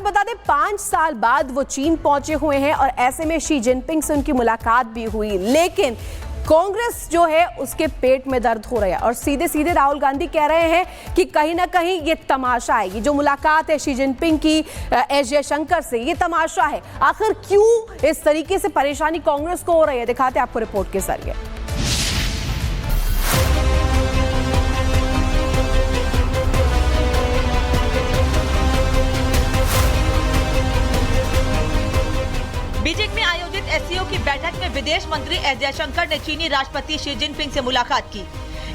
बता दें 5 साल बाद वो चीन पहुंचे हुए हैं और ऐसे में शी जिनपिंग से उनकी मुलाकात भी हुई, लेकिन कांग्रेस जो है उसके पेट में दर्द हो रहा है और सीधे सीधे राहुल गांधी कह रहे हैं कि कहीं ना कहीं ये तमाशा है। ये जो मुलाकात है शी जिनपिंग की एस जयशंकर से, ये तमाशा है। आखिर क्यों इस तरीके से परेशानी कांग्रेस को हो रही है, दिखाते आपको रिपोर्ट के जरिए। बीजिंग में आयोजित एससीओ की बैठक में विदेश मंत्री एस जयशंकर ने चीनी राष्ट्रपति शी जिनपिंग से मुलाकात की।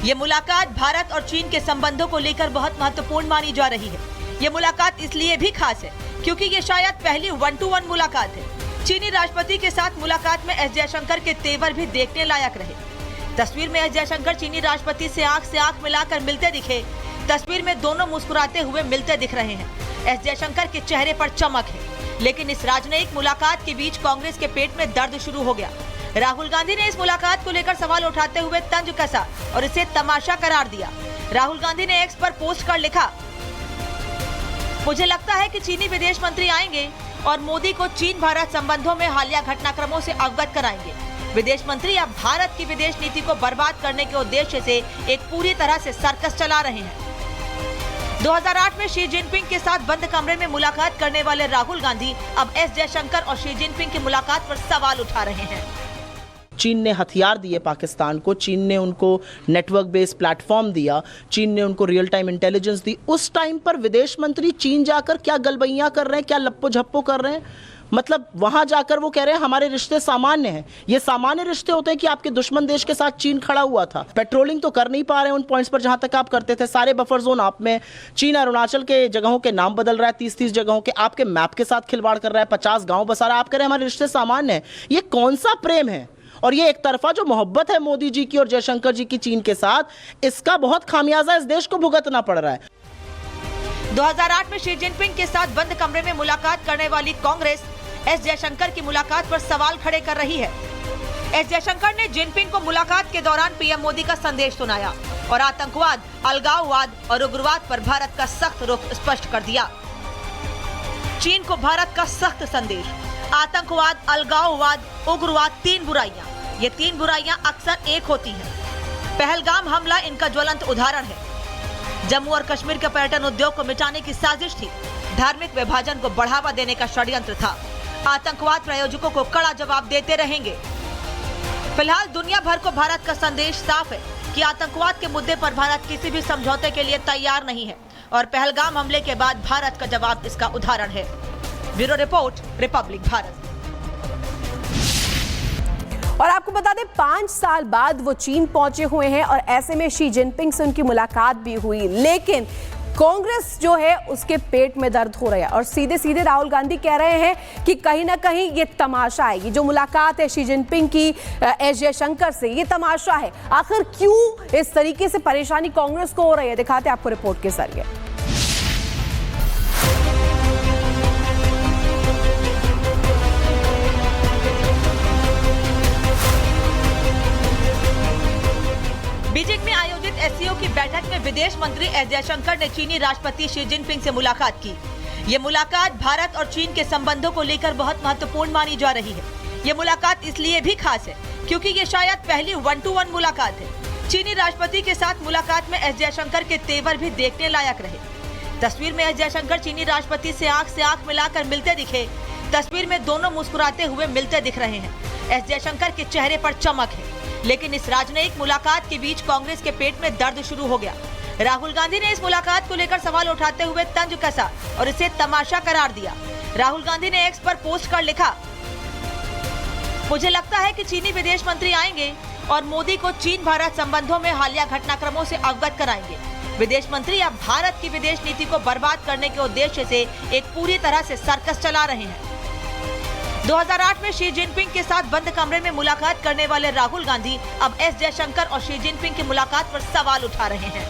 ये मुलाकात भारत और चीन के संबंधों को लेकर बहुत महत्वपूर्ण मानी जा रही है। ये मुलाकात इसलिए भी खास है क्योंकि ये शायद पहली 1-to-1 मुलाकात है। चीनी राष्ट्रपति के साथ मुलाकात में एस जयशंकर के तेवर भी देखने लायक रहे। तस्वीर में एस जयशंकर चीनी राष्ट्रपति से आंख मिलाकर मिलते दिखे। तस्वीर में दोनों मुस्कुराते हुए मिलते दिख रहे हैं। एस जयशंकर के चेहरे पर चमक है, लेकिन इस राजनयिक मुलाकात के बीच कांग्रेस के पेट में दर्द शुरू हो गया। राहुल गांधी ने इस मुलाकात को लेकर सवाल उठाते हुए तंज कसा और इसे तमाशा करार दिया। राहुल गांधी ने एक्स पर पोस्ट कर लिखा, मुझे लगता है कि चीनी विदेश मंत्री आएंगे और मोदी को चीन भारत संबंधों में हालिया घटनाक्रमों से अवगत कराएंगे। विदेश मंत्री अब भारत की विदेश नीति को बर्बाद करने के उद्देश्य से एक पूरी तरह से सर्कस चला रहे हैं। 2008 में शी जिनपिंग के साथ बंद कमरे में मुलाकात करने वाले राहुल गांधी अब एस जयशंकर और शी जिनपिंग की मुलाकात पर सवाल उठा रहे हैं। चीन ने हथियार दिए पाकिस्तान को, चीन ने उनको नेटवर्क बेस्ड प्लेटफॉर्म दिया, चीन ने उनको रियल टाइम इंटेलिजेंस दी। उस टाइम पर विदेश मंत्री चीन जाकर क्या गलबैयां कर रहे हैं, क्या लप्पो झप्पो कर रहे हैं। मतलब वहां जाकर वो कह रहे हैं हमारे रिश्ते सामान्य हैं। ये सामान्य रिश्ते होते हैं कि आपके दुश्मन देश के साथ चीन खड़ा हुआ था। पेट्रोलिंग तो कर नहीं पा रहे हैं उन पॉइंट्स पर जहां तक आप करते थे। सारे बफर जोन आप में, चीन अरुणाचल के जगहों के नाम बदल रहा है, 30-30 जगहों के, आपके मैप के साथ खिलवाड़ कर रहा है, 50 गांव बसा रहा है। आप कह रहे हैं हमारे रिश्ते सामान्य हैं। ये कौन सा प्रेम है? और ये एक तरफा जो मोहब्बत है मोदी जी की और जयशंकर जी की चीन के साथ, इसका बहुत खामियाजा इस देश को भुगतना पड़ रहा है। 2008 में शी जिनपिंग के साथ बंद कमरे में मुलाकात करने वाली कांग्रेस एस जयशंकर की मुलाकात पर सवाल खड़े कर रही है। एस जयशंकर ने जिनपिंग को मुलाकात के दौरान पीएम मोदी का संदेश सुनाया और आतंकवाद, अलगाववाद और उग्रवाद पर भारत का सख्त रुख स्पष्ट कर दिया। चीन को भारत का सख्त संदेश, आतंकवाद, अलगाववाद, उग्रवाद 3 बुराइयां। ये 3 बुराइयां अक्सर एक होती हैं। पहलगाम हमला इनका ज्वलंत उदाहरण है। जम्मू और कश्मीर के पर्यटन उद्योग को मिटाने की साजिश थी। धार्मिक विभाजन को बढ़ावा देने का षड्यंत्र था। आतंकवाद प्रायोजकों को कड़ा जवाब देते रहेंगे। फिलहाल दुनिया भर को भारत का संदेश साफ है कि आतंकवाद के मुद्दे पर भारत किसी भी समझौते के लिए तैयार नहीं है और पहलगाम हमले के बाद भारत का जवाब इसका उदाहरण है। Bureau report, Republic Bharat. और आपको बता दें 5 साल बाद वो चीन पहुंचे हुए हैं और ऐसे में शी जिनपिंग से उनकी मुलाकात भी हुई, लेकिन कांग्रेस जो है उसके पेट में दर्द हो रहा है और सीधे सीधे राहुल गांधी कह रहे हैं कि कहीं ना कहीं ये तमाशा है। ये जो मुलाकात है शी जिनपिंग की एस जयशंकर से, ये तमाशा है। आखिर क्यों इस तरीके से परेशानी कांग्रेस को हो रही है, दिखाते आपको रिपोर्ट के जरिए। बीजिंग में आयोजित एससीओ की बैठक में विदेश मंत्री एस जयशंकर ने चीनी राष्ट्रपति शी जिनपिंग से मुलाकात की। ये मुलाकात भारत और चीन के संबंधों को लेकर बहुत महत्वपूर्ण मानी जा रही है। ये मुलाकात इसलिए भी खास है क्योंकि ये शायद पहली 1-to-1 मुलाकात है। चीनी राष्ट्रपति के साथ मुलाकात में एस जयशंकर के तेवर भी देखने लायक रहे। तस्वीर में एस जयशंकर चीनी राष्ट्रपति से आंख मिलाकर मिलते दिखे। तस्वीर में दोनों मुस्कुराते हुए मिलते दिख रहे हैं। एस जयशंकर के चेहरे पर चमक है, लेकिन इस राजनयिक मुलाकात के बीच कांग्रेस के पेट में दर्द शुरू हो गया। राहुल गांधी ने इस मुलाकात को लेकर सवाल उठाते हुए तंज कसा और इसे तमाशा करार दिया। राहुल गांधी ने एक्स पर पोस्ट कर लिखा, मुझे लगता है कि चीनी विदेश मंत्री आएंगे और मोदी को चीन भारत संबंधों में हालिया घटनाक्रमों से अवगत कराएंगे। विदेश मंत्री अब भारत की विदेश नीति को बर्बाद करने के उद्देश्य से एक पूरी तरह से सर्कस चला रहे हैं। 2008 में शी जिनपिंग के साथ बंद कमरे में मुलाकात करने वाले राहुल गांधी अब एस जयशंकर और शी जिनपिंग की मुलाकात पर सवाल उठा रहे हैं।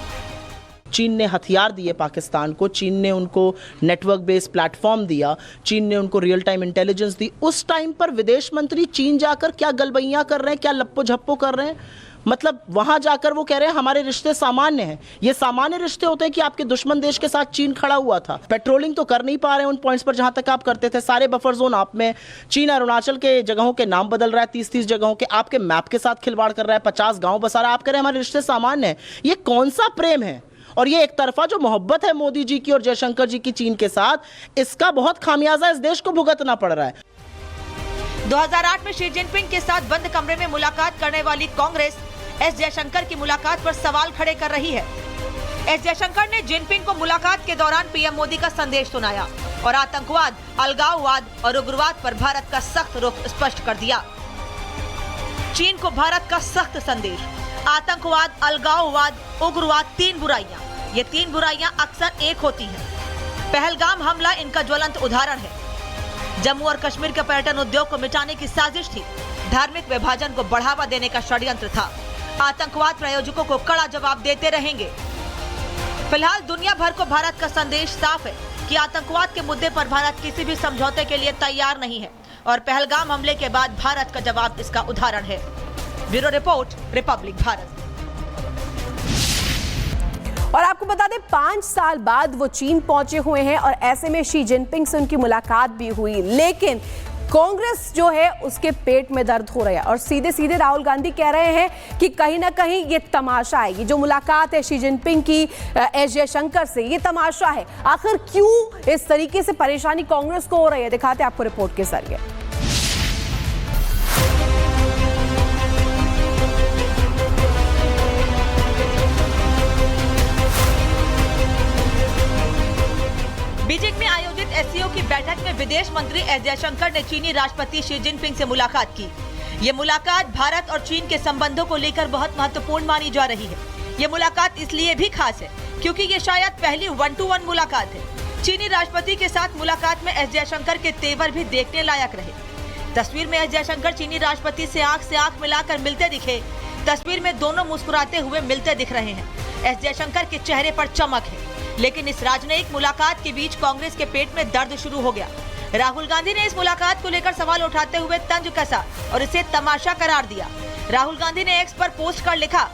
चीन ने हथियार दिए पाकिस्तान को, चीन ने उनको नेटवर्क बेस्ड प्लेटफॉर्म दिया, चीन ने उनको रियल टाइम इंटेलिजेंस दी। उस टाइम पर विदेश मंत्री चीन जाकर क्या गलबैयां कर रहे हैं, क्या लप्पो झप्पो कर रहे हैं। मतलब वहां जाकर वो कह रहे हैं हमारे रिश्ते सामान्य हैं। ये सामान्य रिश्ते होते हैं कि आपके दुश्मन देश के साथ चीन खड़ा हुआ था। पेट्रोलिंग तो कर नहीं पा रहे हैं उन पॉइंट्स पर जहां तक आप करते थे। सारे बफर जोन आप में, चीन अरुणाचल के जगहों के नाम बदल रहा है, 30-30 जगहों के, आपके मैप के साथ खिलवाड़ कर रहा है, 50 गांव बसा रहा है। आप कह रहे हैं हमारे रिश्ते सामान्य हैं। ये कौन सा प्रेम है? और ये एक तरफा जो मोहब्बत है मोदी जी की और जयशंकर जी की चीन के साथ, इसका बहुत खामियाजा इस देश को भुगतना पड़ रहा है। 2008 में शी जिनपिंग के साथ बंद कमरे में मुलाकात करने वाली कांग्रेस एस जयशंकर की मुलाकात पर सवाल खड़े कर रही है। एस जयशंकर ने जिनपिंग को मुलाकात के दौरान पीएम मोदी का संदेश सुनाया और आतंकवाद, अलगाववाद और उग्रवाद पर भारत का सख्त रुख स्पष्ट कर दिया। चीन को भारत का सख्त संदेश। आतंकवाद, अलगाववाद, उग्रवाद 3 बुराइयां। ये 3 बुराइयां अक्सर एक होती हैं। पहलगाम हमला इनका ज्वलंत उदाहरण है। जम्मू और कश्मीर के पर्यटन उद्योग को मिटाने की साजिश थी। धार्मिक विभाजन को बढ़ावा देने का षड्यंत्र था। आतंकवाद प्रायोजकों को कड़ा जवाब देते रहेंगे। फिलहाल दुनिया भर को भारत का संदेश साफ है कि आतंकवाद के मुद्दे पर भारत किसी भी समझौते के लिए तैयार नहीं है और पहलगाम हमले के बाद भारत का जवाब इसका उदाहरण है। Bureau report, Republic Bharat. और आपको बता दें 5 साल बाद वो चीन पहुंचे हुए हैं और ऐसे में शी जिनपिंग से उनकी मुलाकात भी हुई, लेकिन कांग्रेस जो है उसके पेट में दर्द हो रहा है और सीधे सीधे राहुल गांधी कह रहे हैं कि कहीं ना कहीं ये तमाशा है। ये जो मुलाकात है शी जिनपिंग की एस जयशंकर से, ये तमाशा है। आखिर क्यों इस तरीके से परेशानी कांग्रेस को हो रही है, दिखाते हैं आपको रिपोर्ट के जरिए। बीजिंग में आयोजित एससीओ की बैठक में विदेश मंत्री एस जयशंकर ने चीनी राष्ट्रपति शी जिनपिंग से मुलाकात की। ये मुलाकात भारत और चीन के संबंधों को लेकर बहुत महत्वपूर्ण मानी जा रही है। ये मुलाकात इसलिए भी खास है क्योंकि ये शायद पहली 1-to-1 मुलाकात है। चीनी राष्ट्रपति के साथ मुलाकात में एस जयशंकर के तेवर भी देखने लायक रहे। तस्वीर में एस जयशंकर चीनी राष्ट्रपति से आंख मिलाकर मिलते दिखे। तस्वीर में दोनों मुस्कुराते हुए मिलते दिख रहे हैं। एस जयशंकर के चेहरे पर चमक है, लेकिन इस राजनयिक मुलाकात के बीच कांग्रेस के पेट में दर्द शुरू हो गया। राहुल गांधी ने इस मुलाकात को लेकर सवाल उठाते हुए तंज कसा और इसे तमाशा करार दिया। राहुल गांधी ने एक्स पर पोस्ट कर लिखा,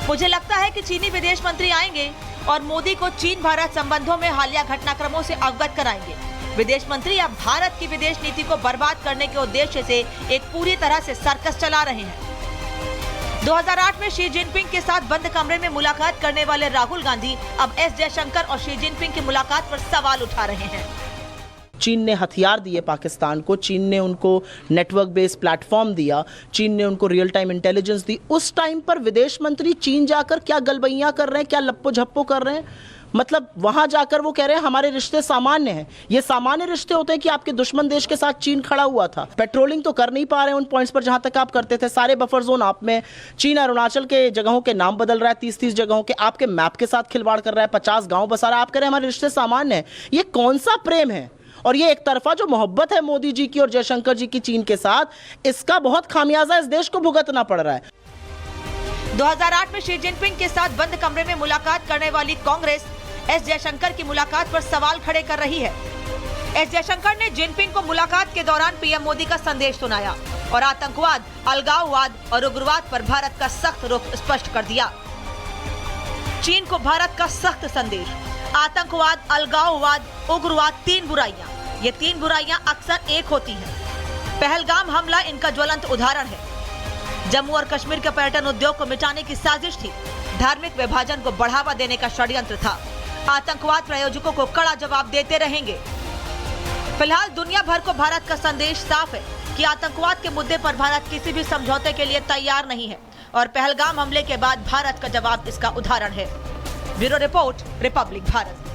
मुझे लगता है कि चीनी विदेश मंत्री आएंगे और मोदी को चीन भारत संबंधों में हालिया घटनाक्रमों से अवगत कराएंगे। विदेश मंत्री अब भारत की विदेश नीति को बर्बाद करने के उद्देश्य से एक पूरी तरह से सर्कस चला रहे हैं। 2008 में शी जिनपिंग के साथ बंद कमरे में मुलाकात करने वाले राहुल गांधी अब एस जयशंकर और शी जिनपिंग की मुलाकात पर सवाल उठा रहे हैं। चीन ने हथियार दिए पाकिस्तान को, चीन ने उनको नेटवर्क बेस्ड प्लेटफॉर्म दिया, चीन ने उनको रियल टाइम इंटेलिजेंस दी। उस टाइम पर विदेश मंत्री चीन जाकर क्या गलबैयां कर रहे हैं, क्या लप्पो झप्पो कर रहे हैं? मतलब वहां जाकर वो कह रहे हैं हमारे रिश्ते सामान्य हैं। ये सामान्य रिश्ते होते हैं कि आपके दुश्मन देश के साथ चीन खड़ा हुआ था। पेट्रोलिंग तो कर नहीं पा रहे हैं उन पॉइंट्स पर जहां तक आप करते थे। सारे बफर जोन आप में, चीन अरुणाचल के जगहों के नाम बदल रहा है, 30-30 जगहों के, आपके मैप के साथ खिलवाड़ कर रहा है, 50 गांव बसा रहा है। आप कह रहे हैं हमारे रिश्ते सामान्य हैं। ये कौन सा प्रेम है? और ये एक तरफा जो मोहब्बत है मोदी जी की और जयशंकर जी की चीन के साथ, इसका बहुत खामियाजा इस देश को भुगतना पड़ रहा है। 2008 में शी जिनपिंग के साथ बंद कमरे में मुलाकात करने वाली कांग्रेस एस जयशंकर की मुलाकात पर सवाल खड़े कर रही है। एस जयशंकर ने जिनपिंग को मुलाकात के दौरान पीएम मोदी का संदेश सुनाया और आतंकवाद, अलगाववाद और उग्रवाद पर भारत का सख्त रुख स्पष्ट कर दिया। चीन को भारत का सख्त संदेश। आतंकवाद, अलगाववाद, उग्रवाद 3 बुराइयां। ये 3 बुराइयां अक्सर एक होती हैं। पहलगाम हमला इनका ज्वलंत उदाहरण है। जम्मू और कश्मीर के पर्यटन उद्योग को मिटाने की साजिश थी। धार्मिक विभाजन को बढ़ावा देने का षड्यंत्र था। आतंकवाद प्रायोजकों को कड़ा जवाब देते रहेंगे। फिलहाल दुनिया भर को भारत का संदेश साफ है कि आतंकवाद के मुद्दे पर भारत किसी भी समझौते के लिए तैयार नहीं है और पहलगाम हमले के बाद भारत का जवाब इसका उदाहरण है। Bureau report, Republic Bharat.